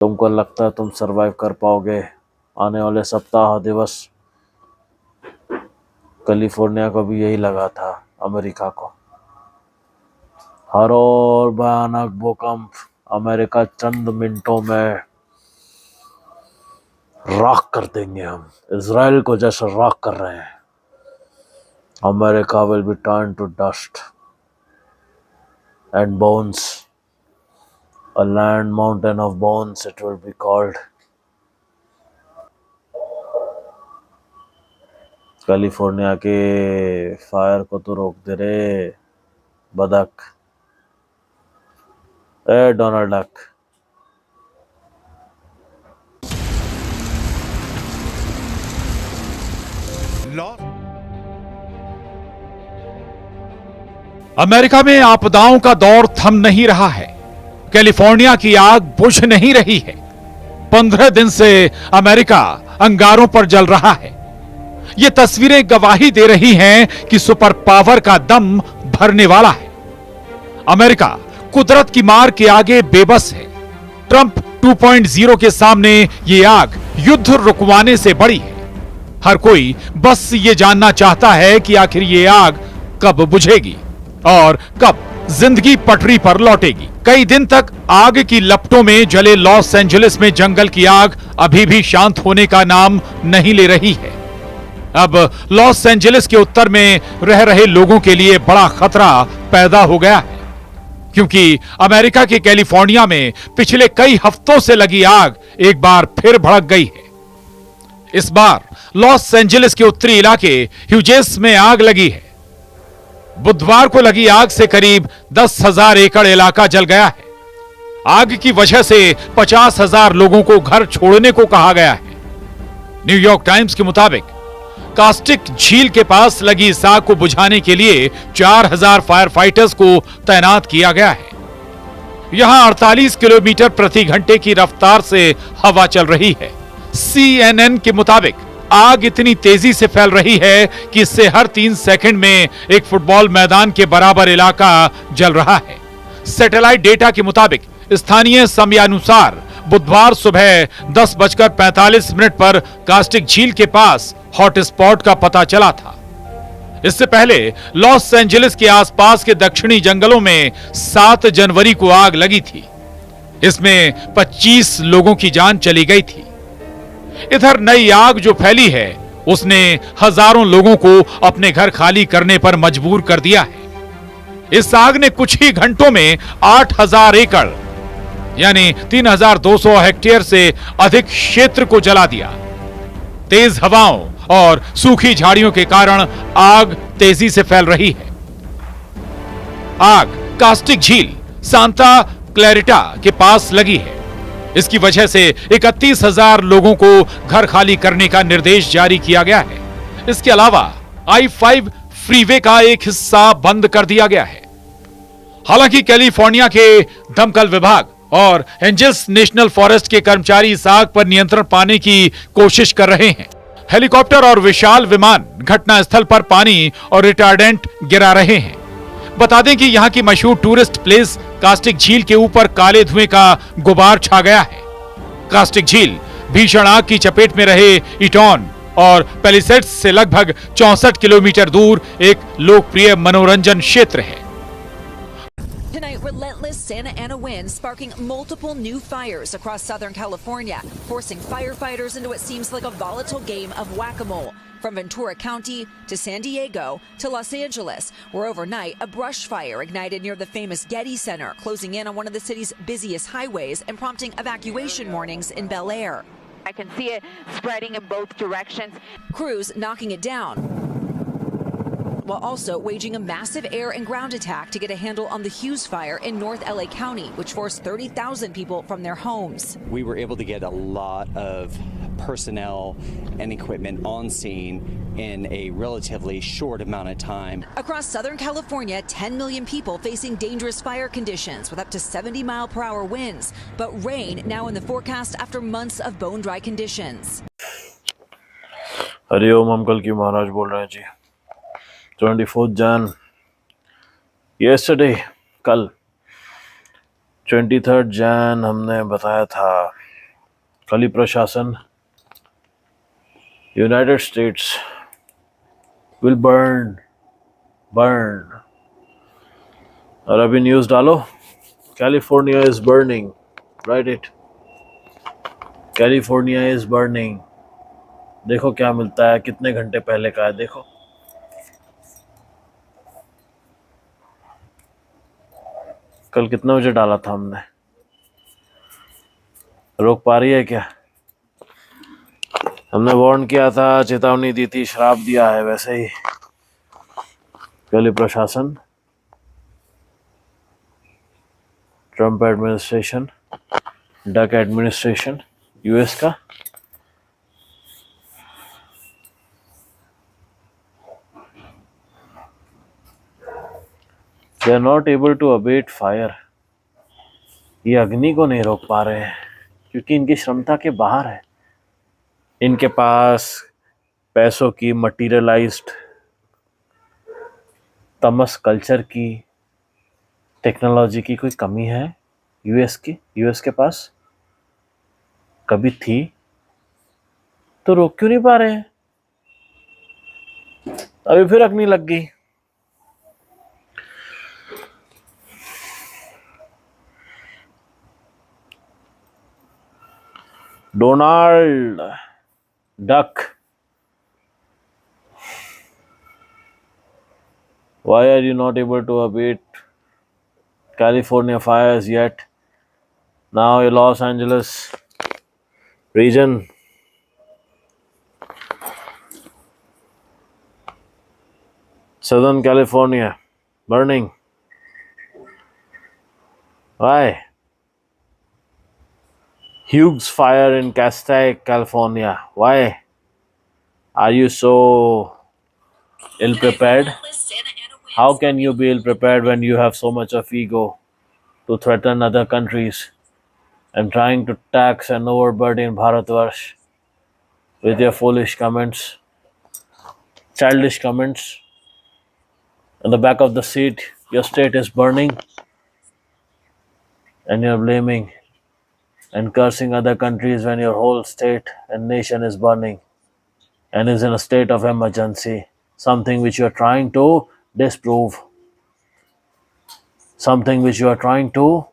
तुमको लगता है तुम सरवाइव कर पाओगे आने वाले सप्ताह दिवस? कैलिफोर्निया को भी यही लगा था, अमेरिका को। हर और भयानक भूकंप अमेरिका चंद मिनटों में राख कर देंगे। हम इजराइल को जैसे राख कर रहे हैं, America will be turn to dust and bones, a land mountain of bones it will be called. California के फायर को तो रोक दे रे बदक, ए डोनाल्ड डक। अमेरिका में आपदाओं का दौर थम नहीं रहा है। कैलिफोर्निया की आग बुझ नहीं रही है। 15 दिन से अमेरिका अंगारों पर जल रहा है। ये तस्वीरें गवाही दे रही हैं कि सुपर पावर का दम भरने वाला है। अमेरिका कुदरत की मार के आगे बेबस है। ट्रंप 2.0 के सामने ये आग युद्ध रुकवाने से बड़ी है। हर कोई बस ये जानना चाहता है कि आखिर ये आग कब बुझेगी और कब जिंदगी पटरी पर लौटेगी। कई दिन तक आग की लपटों में जले लॉस एंजलिस में जंगल की आग अभी भी शांत होने का नाम नहीं ले रही है। अब लॉस एंजलिस के उत्तर में रह रहे लोगों के लिए बड़ा खतरा पैदा हो गया है, क्योंकि अमेरिका के कैलिफोर्निया में पिछले कई हफ्तों से लगी आग एक बार फिर भड़क गई है। इस बार लॉस एंजलिस के उत्तरी इलाके ह्यूजेस में आग लगी है। बुधवार को लगी आग से करीब 10,000 एकड़ इलाका जल गया है। आग की वजह से 50,000 लोगों को घर छोड़ने को कहा गया है। न्यूयॉर्क टाइम्स के मुताबिक कास्टिक झील के पास लगी इस आग को बुझाने के लिए 4,000 फायर फाइटर्स को तैनात किया गया है। यहां 48 किलोमीटर प्रति घंटे की रफ्तार से हवा चल रही है। CNN के मुताबिक आग इतनी तेजी से फैल रही है कि इससे हर 3 सेकंड में एक फुटबॉल मैदान के बराबर इलाका जल रहा है। सैटेलाइट डेटा के मुताबिक स्थानीय समयानुसार बुधवार सुबह 10:45 पर कास्टिक झील के पास हॉटस्पॉट का पता चला था। इससे पहले लॉस एंजलिस के आसपास के दक्षिणी जंगलों में 7 जनवरी को आग लगी थी। इसमें 25 लोगों की जान चली गई थी। इधर नई आग जो फैली है उसने हजारों लोगों को अपने घर खाली करने पर मजबूर कर दिया है। इस आग ने कुछ ही घंटों में 8,000 एकड़ यानी 3,200 हेक्टेयर से अधिक क्षेत्र को जला दिया। तेज हवाओं और सूखी झाड़ियों के कारण आग तेजी से फैल रही है। आग कास्टिक झील सांता क्लैरिटा के पास लगी है। इसकी वजह से 31,000 लोगों को घर खाली करने का निर्देश जारी किया गया है। इसके अलावा I-5 फ्रीवे का एक हिस्सा बंद कर दिया गया है। हालांकि कैलिफोर्निया के दमकल विभाग और एंजल्स नेशनल फॉरेस्ट के कर्मचारी इस आग पर नियंत्रण पाने की कोशिश कर रहे हैं। हेलीकॉप्टर और विशाल विमान घटनास्थल पर पानी और रिटार्डेंट गिरा रहे हैं। बता दें कि यहां की मशहूर टूरिस्ट प्लेस कास्टिक झील के ऊपर काले धुएं का गुबार छा गया है। कास्टिक झील भीषण आग की चपेट में रहे इटॉन और पैलिसेड्स से लगभग 64 किलोमीटर दूर एक लोकप्रिय मनोरंजन क्षेत्र है। Tonight, relentless Santa Ana winds sparking multiple new fires across Southern California, forcing firefighters into what seems like a volatile game of whack-a-mole. From Ventura County to San Diego to Los Angeles, where overnight a brush fire ignited near the famous Getty Center, closing in on one of the city's busiest highways and prompting evacuation warnings in Bel Air. I can see it spreading in both directions. Crews knocking it down, while also waging a massive air and ground attack to get a handle on the Hughes fire in North LA County, which forced 30,000 people from their homes. We were able to get a lot of personnel and equipment on scene in a relatively short amount of time. Across Southern California, 10 million people facing dangerous fire conditions with up to 70-mile-per-hour winds, but rain now in the forecast after months of bone-dry conditions. Hariom, हम कल की महाराज बोल रहे हैं जी। 24 जन yesterday, कल 23 जन हमने बताया था कली प्रशासन, यूनाइटेड स्टेट्स विल बर्न। और अभी न्यूज़ डालो, California is burning, right it, California is burning. देखो क्या मिलता है, कितने घंटे पहले का है देखो। कल कितने बजे डाला था हमने, रोक पा रही है क्या? हमने वार्न किया था, चेतावनी दी थी, श्राप दिया है, वैसे ही कल प्रशासन, Trump administration, duck administration US का, they are not able to abate fire. ये अग्नि को नहीं रोक पा रहे हैं क्योंकि इनकी क्षमता के बाहर है। इनके पास पैसों की, मटीरियलाइज्ड तमस कल्चर की, टेक्नोलॉजी की कोई कमी है यूएस के पास? कभी थी तो रोक क्यों नहीं पा रहे हैं? अभी फिर अग्नि लग गई। Donald duck, why are you not able to abate California fires yet? Now your Los Angeles region, Southern California, burning. Why? Huge fire in Castaic, California. Why? Are you so ill prepared? How can you be ill prepared when you have so much of ego to threaten other countries and trying to tax and overburden Bharatvarsh with your foolish comments, childish comments? On the back of the seat, your state is burning and you're blaming and cursing other countries when your whole state and nation is burning and is in a state of emergency, something which you are trying to disprove, something which you are trying to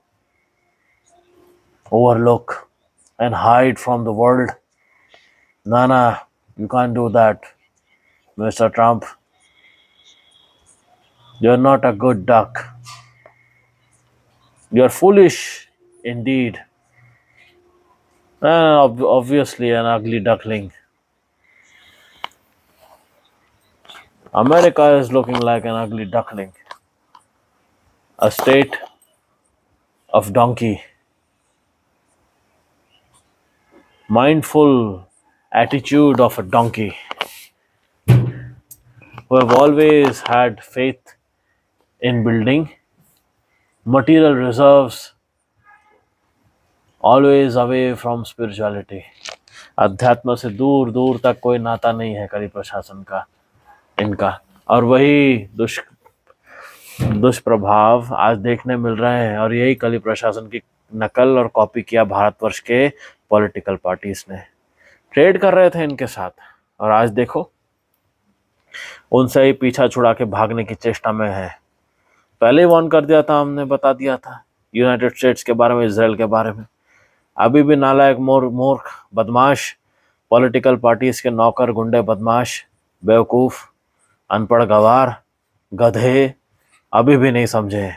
overlook and hide from the world. Nana, you can't do that, Mr. Trump. You're not a good duck. You're foolish indeed. And obviously an ugly duckling. America is looking like an ugly duckling, a state of donkey, mindful attitude of a donkey, who have always had faith in building material reserves, always away from spirituality. अध्यात्म से दूर दूर तक कोई नाता नहीं है कली प्रशासन का, इनका। और वही दुष्प्रभाव आज देखने मिल रहे हैं, और यही कली प्रशासन की नकल और कॉपी किया भारतवर्ष के पॉलिटिकल पार्टीज ने। ट्रेड कर रहे थे इनके साथ, और आज देखो उनसे ही पीछा छुड़ा के भागने की चेष्टा में है। पहले ही वार्न कर दिया था, हमने बता दिया था यूनाइटेड स्टेट्स के बारे में, इजराइल के बारे में। अभी भी नालायक मूर्ख बदमाश, पॉलिटिकल पार्टीज के नौकर गुंडे बदमाश, बेवकूफ़, अनपढ़ गवार, गधे अभी भी नहीं समझे।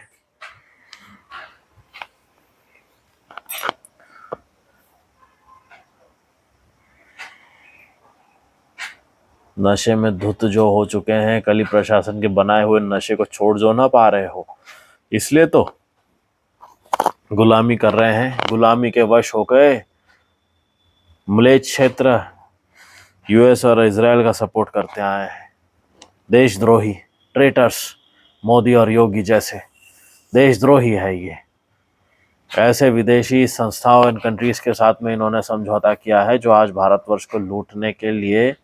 नशे में धुत जो हो चुके हैं, कली प्रशासन के बनाए हुए नशे को छोड़ जो ना पा रहे हो, इसलिए तो गुलामी कर रहे हैं। गुलामी के वश हो गए मलेच क्षेत्र यूएस और इजराइल का सपोर्ट करते आए हैं। देशद्रोही ट्रेटर्स, मोदी और योगी जैसे देशद्रोही है ये। ऐसे विदेशी संस्थाओं एंड कंट्रीज के साथ में इन्होंने समझौता किया है जो आज भारतवर्ष को लूटने के लिए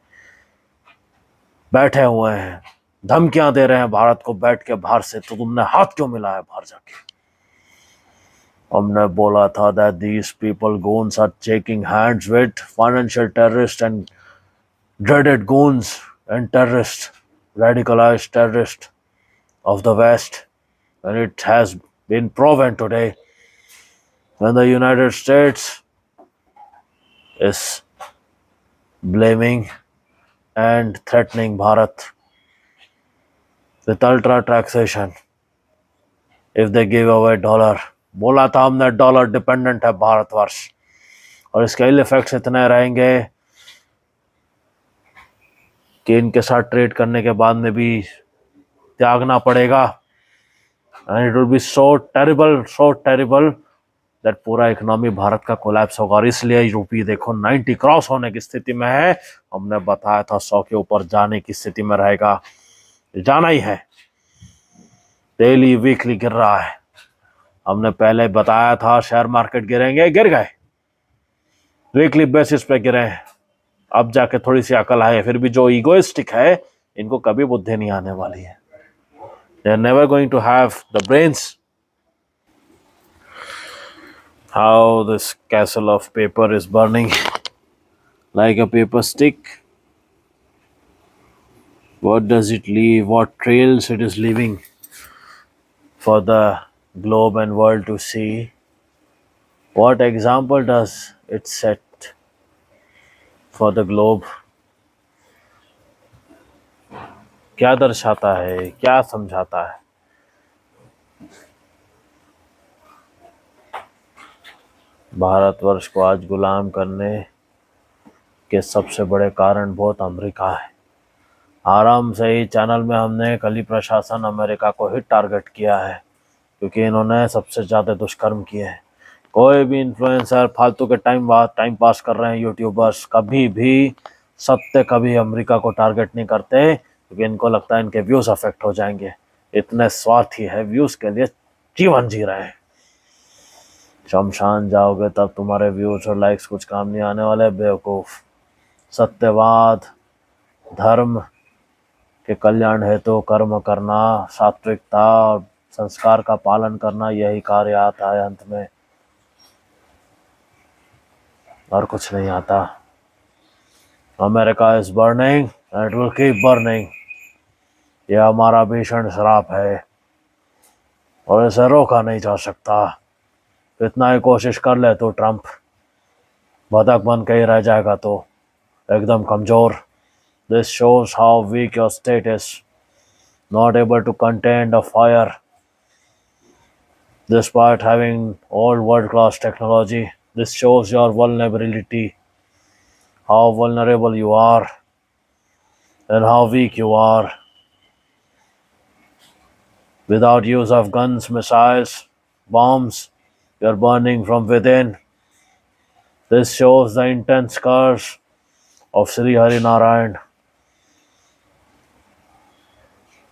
बैठे हुए हैं, धमकियां दे रहे हैं भारत को बैठ के बाहर से। तो तुमने हाथ क्यों मिलाया बाहर जाके? हमने बोला था that these people goons are shaking hands with financial terrorists and dreaded goons and terrorists, radicalized terrorists of the West, and it has been proven today when the United States is blaming and threatening Bharat with ultra taxation if they give away dollar. बोला था हमने dollar dependent है भारतवर्ष और इसके इल effects इतने रहेंगे कि इनके साथ ट्रेड करने के बाद में भी त्यागना पड़ेगा and it will be so terrible that पूरा इकोनॉमी भारत का कोलैप्स होगा। और इसलिए यूपी देखो 90 क्रॉस होने की स्थिति में है। हमने बताया था 100 के ऊपर जाने की स्थिति में रहेगा, जाना ही है। डेली वीकली गिर रहा है। हमने पहले बताया था शेयर मार्केट गिरेंगे, गिर गए, वीकली बेसिस पे गिरे हैं। अब जाके थोड़ी सी अकल है। फिर भी जो ईगोइस्टिक है इनको कभी बुद्धि नहीं आने वाली है। They are never going to have the brains. How this castle of paper is burning like a paper stick. What does it leave? What trails it is leaving for the globe and world to see? What example does it set for the globe? क्या दर्शाता है, क्या समझाता है? भारतवर्ष को आज गुलाम करने के सबसे बड़े कारण बहुत अमेरिका है। आराम से ही चैनल में हमने कली प्रशासन अमेरिका को ही टारगेट किया है क्योंकि इन्होंने सबसे ज़्यादा दुष्कर्म किए हैं। कोई भी इन्फ्लुएंसर फालतू के टाइम पास कर रहे हैं, यूट्यूबर्स कभी भी सत्य कभी अमेरिका को टारगेट नहीं करते क्योंकि इनको लगता है इनके व्यूज़ अफेक्ट हो जाएंगे। इतने स्वार्थी है, व्यूज़ के लिए जीवन जी रहे हैं। शमशान जाओगे तब तुम्हारे व्यूज और लाइक्स कुछ काम नहीं आने वाले, बेवकूफ़। सत्यवाद, धर्म के कल्याण हेतु तो कर्म करना, सात्विकता और संस्कार का पालन करना, यही कार्य आता है अंत में, और कुछ नहीं आता। America is burning and it will keep burning. यह हमारा भीषण श्राप है और इसे रोका नहीं जा सकता। इतना ही कोशिश कर ले तो ट्रंप बतख बन के ही रह जाएगा, तो एकदम कमजोर। This shows how weak your state is, not able to contain the fire despite having all world class technology. This shows your vulnerability, how vulnerable you are and how weak you are. Without use of guns, missiles, bombs, you are burning from within. This shows the intense curse of Sri Hari Narayan.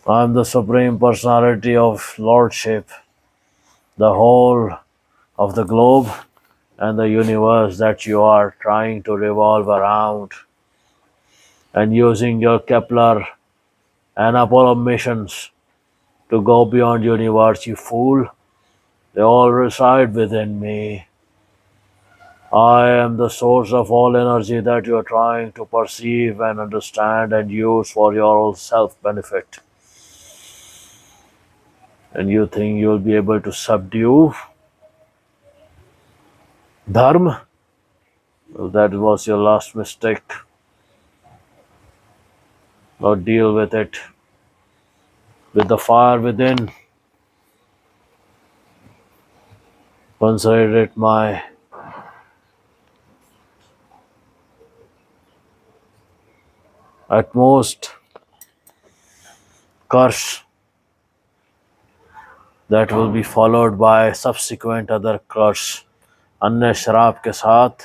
I am the Supreme Personality of Lordship. The whole of the globe and the universe that you are trying to revolve around and using your Kepler and Apollo missions to go beyond universe, you fool. They all reside within me. I am the source of all energy that you are trying to perceive and understand and use for your own self-benefit. And you think you will be able to subdue Dharma? Well, that was your last mistake. Now deal with it with the fire within. Consider it my utmost curse that will be followed by subsequent other curse. अन्य श्राप के साथ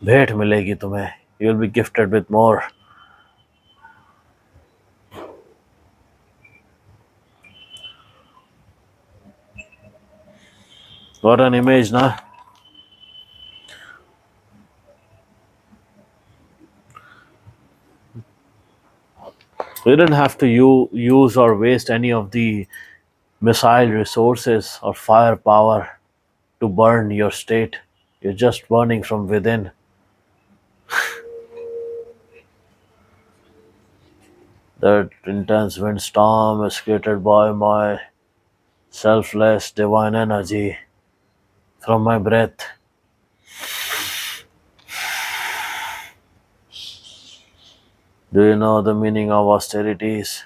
भेंट मिलेगी तुम्हें. You will be gifted with more. What an image, na? We didn't have to use or waste any of the missile resources or firepower to burn your state. You're just burning from within. That intense windstorm is created by my selfless divine energy from my breath. Do you know the meaning of austerities?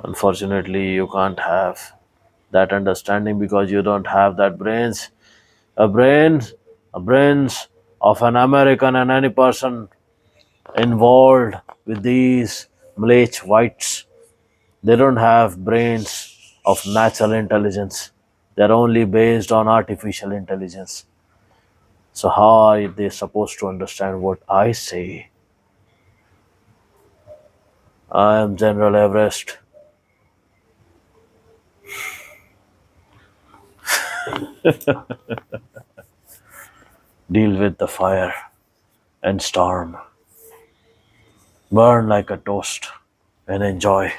Unfortunately, you can't have that understanding because you don't have that brains. A brain, a brains of an American and any person involved with these Malay whites. They don't have brains of natural intelligence. They're only based on artificial intelligence. So how are they supposed to understand what I say? I am General Everest. Deal with the fire and storm. Burn like a toast and enjoy.